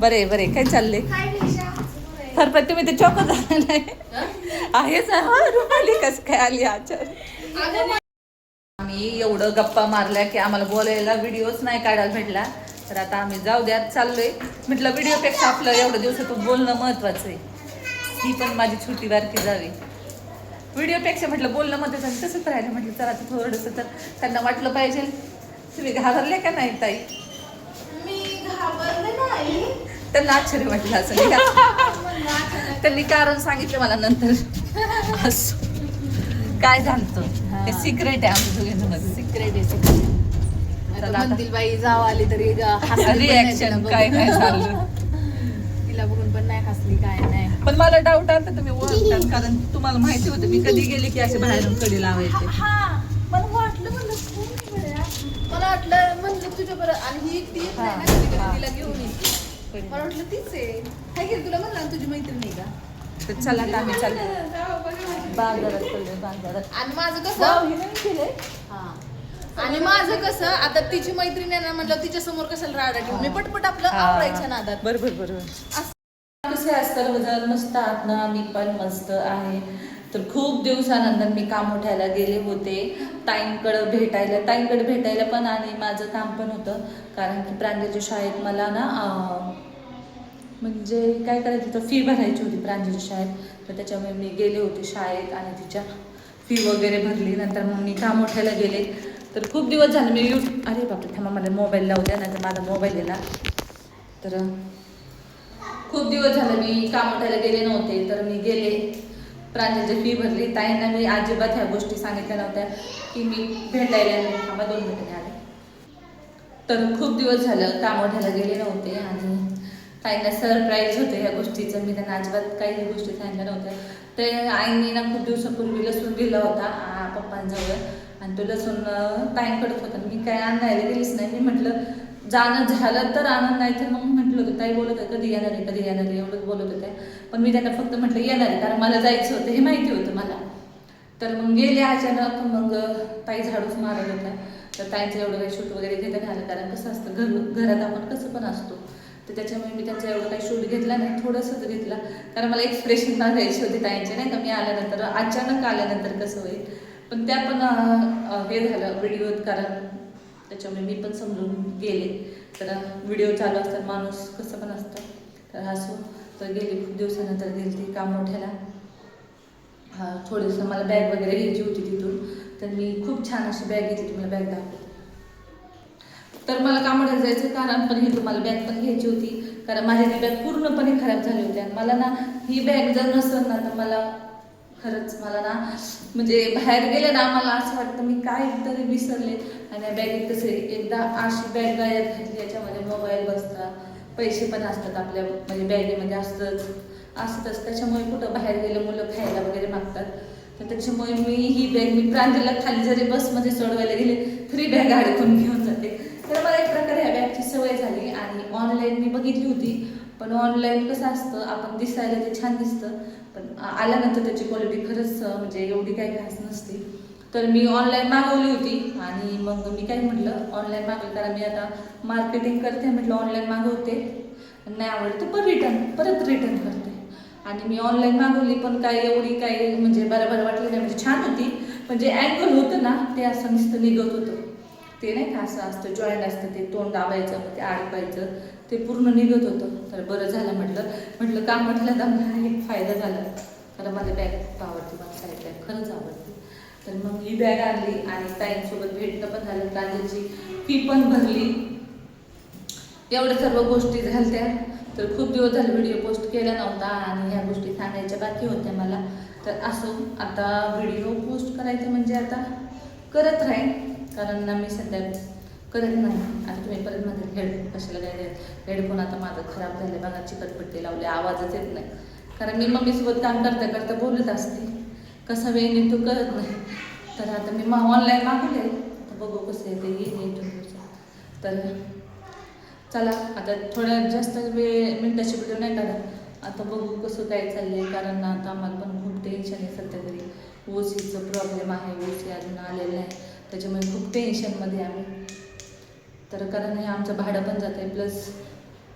बरे बरे काय चालले सरपत तुम्ही ते चौक झालं नाही आहेच रुपाली कस काय आली आचार आम्ही एवढं गप्पा मारल्या की आम्हाला बोलायला व्हिडिओच नाही काढायला भेटला तर आता आम्ही जाऊ द्या चाललोय म्हटलं व्हिडिओपेक्षा आपलं एवढं दिवसातून बोलणं महत्वाचं आहे. ही पण माझी छोटी बारकी जावी व्हिडिओपेक्षा म्हटलं बोलणं महत्वाचं आणि तसंच राहिलं म्हटलं चला आता थोडंसं तर त्यांना वाटलं पाहिजे. तुम्ही घाबरले का नाही ताई? त्यांना आश्चर्य वाटलं असं त्यांनी कारण सांगितलं मला नंतर असं काय झालं ते सिक्रेट आहे आमच्या दोघांचं मध्ये सिक्रेट आहे. म्हणतील बाई जाव आली तरी रिॲक्शन काय काय झालं तिला बघून पण नाही हसली काय नाही. पण मला डाऊट आला तुम्ही ओळखतात कारण तुम्हाला माहिती होतं मी कधी गेले की असे बाहेरून कडी लावायचे. मला वाटलं मला वाटलं म्हणलं तुझ्या बरं आणि ही एकटी येत नाही ना तिला घेऊन येते मला वाटलं तीच आहे काय केलं तुला म्हणलं तुझी मैत्रीण नाही का तर चला आता आम्ही चाललो बाजारात चाललोय बाजारात आणि माझं कसं आणि माझं कसं आता तिची मैत्रीण आहे ना म्हटलं तिच्या समोर कशाला राडा ठेवू मी पटपट आपलं आवडायच्या नादात बरोबर कसे असतं वजन मस्त आहात ना मी पण मस्त आहे. तर खूप दिवसानंतर मी काम उठायला गेले होते ताईंकडे भेटायला पण आणि माझं काम पण होतं कारण की प्रांजलच्या शाळेत मला ना म्हणजे काय करायचं होतं फी भरायची होती प्रांजलच्या शाळेत तर त्याच्यामुळे मी गेले होते शाळेत आणि तिच्या फी वगैरे भरली नंतर मग मी काम उठायला गेले. तर खूप दिवस झाले मी अरे बापरे थांबा मला मोबाईल लावू द्या नाही तर माझा मोबाईल आहे ना तर खूप दिवस झाले मी काम उठायला गेले नव्हते तर मी गेले प्रांजलची फी भरली. ताईंना मी अजिबात ह्या गोष्टी सांगितल्या नव्हत्या की मी भेटायला थांबा 2 मिनिटं आले. तर खूप दिवस झालं काम उठायला गेले नव्हते आणि ताईंना सरप्राईज होते ह्या गोष्टीचं मी त्यांना अजिबात काही गोष्टी सांगितल्या नव्हत्या. ते आईंनी ना खूप दिवसापूर्वी लसूण दिला होता पप्पांजवळ आणि तो लसूण ताईंकडे होता मी काय आणायला गेलीच नाही. मी म्हटलं जाणं झालं तर आनंद नाही तर मग म्हटलं होतं ताई बोलत होते कधी येणार आहे एवढंच बोलत होत्या पण मी त्यांना फक्त म्हटलं येणार आहे कारण मला जायचं होतं हे माहिती होतं मला. तर मग गेले अचानक मग ताई झाडूच मारत होत्या तर ताईंचं एवढं काही शूट वगैरे घेता नाही आलं कारण कसं असतं घरात आपण कसं पण असतो तर त्याच्यामुळे मी त्यांचा एवढं काही शूट घेतला नाही थोडंसंच घेतला कारण मला एक्सप्रेशन मागायची होती ताईंचे नाही का मी आल्यानंतर अचानक आल्यानंतर कसं होईल पण त्या पण हे झालं व्हिडिओत कारण त्याच्यामुळे मी पण समजून गेले. तर व्हिडिओ चालू असतात माणूस कसं पण असतं तर हसू तर गेले खूप दिवसानंतर गेली ती काम मोठ्याला थोडंसं मला बॅग वगैरे घ्यायची होती तिथून तर मी खूप छान अशी बॅग घेतली तुम्हाला बॅग दाखवते. तर मला कामाला जायचं कारण पण ही तुम्हाला बॅग पण घ्यायची होती कारण माझी ती बॅग पूर्णपणे खराब झाली होती आणि मला ना ही बॅग जर नसेल ना तर मला खरंच मला ना म्हणजे बाहेर गेले ना मला असं वाटतं मी काय तरी विसरले आणि या बॅगेत कसे एकदा अशी बॅग गायब घातली याच्यामध्ये मोबाईल बसतात पैसे पण असतात आपल्या म्हणजे बॅगेमध्ये असतंच त्याच्यामुळे कुठं बाहेर गेलं मुलं खायला वगैरे मागतात तर त्याच्यामुळे मी प्रांजलला खाली जरी बसमध्ये सोडवायला गेले तरी बॅग अडकून घेऊन जाते. तर मला एक प्रकारे ह्या बॅगची सवय झाली आणि ऑनलाईन मी बघितली होती पण ऑनलाईन कसं असतं आपण दिसायला ते छान दिसतं पण आल्यानंतर त्याची क्वालिटी खरंच म्हणजे एवढी काही खास नसते. तर मी ऑनलाईन मागवली होती आणि मग मी काय म्हटलं ऑनलाईन मागवली कारण मी आता मार्केटिंग करते म्हटलं ऑनलाईन मागवते नाही आवडतं पण परत रिटर्न करते आणि मी ऑनलाईन मागवली पण काय एवढी काही म्हणजे बरं वाटलं नाही म्हणजे छान होती पण जे अँगल होतं ना ते असं नुसतं निघत होतं ते नाही का असं असतं जॉईंट असतं ते तोंड दाबायचं मग ते अडकायचं ते पूर्ण निघत होतं. तर बरं झालं म्हटलं काम म्हटलं तर मला एक फायदा झाला कारण माझी बॅग खूप आवडते मला साईड बॅग खरंच आवडते. तर मग ही बॅग आणली आणि ताईंसोबत भेटणं पण झालं प्रांजलची फी पण भरली एवढ्या सर्व गोष्टी झाल्या. तर खूप दिवस झाले व्हिडिओ पोस्ट केला नव्हता आणि ह्या गोष्टी सांगायच्या बाकी होत्या मला तर असो आता व्हिडिओ पोस्ट करायचं म्हणजे आता करत राहीन कारण मी सध्या करत नाही. आता तुम्ही परत माझे कशाला काय हेडफोन आता माझं खराब झाले बघा चिकटपट्टी लावले आवाजच येत नाही कारण मी मम्मीसोबत काम करता बोलत असते कसा वेळ निघतो कळत नाही. तर आता मी ऑनलाईन मागवले आता बघू कसं येते येईल तर चला आता थोड्या जास्त मिनिटाची व्हिडिओ नाही काढत आता बघू कसं काय चाललंय कारण आता आम्हाला पण खूप टेन्शन आहे सध्या तरी ओसीचं प्रॉब्लेम आहे ओसी अजून आलेलं नाही त्याच्यामुळे खूप टेन्शनमध्ये आम्ही तर कारण हे आमचं भाडं पण जात आहे प्लस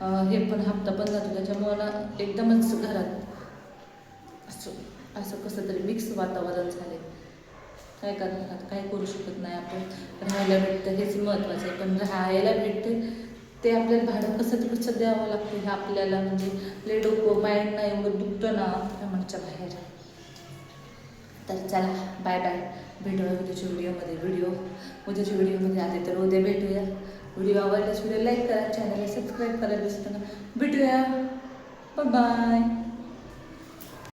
हे पण हप्ता पण जातो, त्याच्यामुळं ना एकदमच घरात असं असं कसं तरी मिक्स वातावरण झाले. काय करणार आता, काय करू शकत नाही आपण. राहायला भेटतं हेच महत्त्वाचं आहे, पण राहायला भेटते ते आपल्याला भाडं कसं द्यावं लागतं हे आपल्याला म्हणजे लय डोकं माइंड नाही एवढं दुखतं ना प्रमाणाच्या बाहेर. तर चला बाय बाय, भेटूया उद्याच्या व्हिडिओ उद्याच्या व्हिडिओमध्ये आले तर उद्या भेटूया. व्हिडिओ आवडल्यास व्हिडिओ लाईक करा, चॅनलला सबस्क्राईब करा. भेटूया, बाय बाय.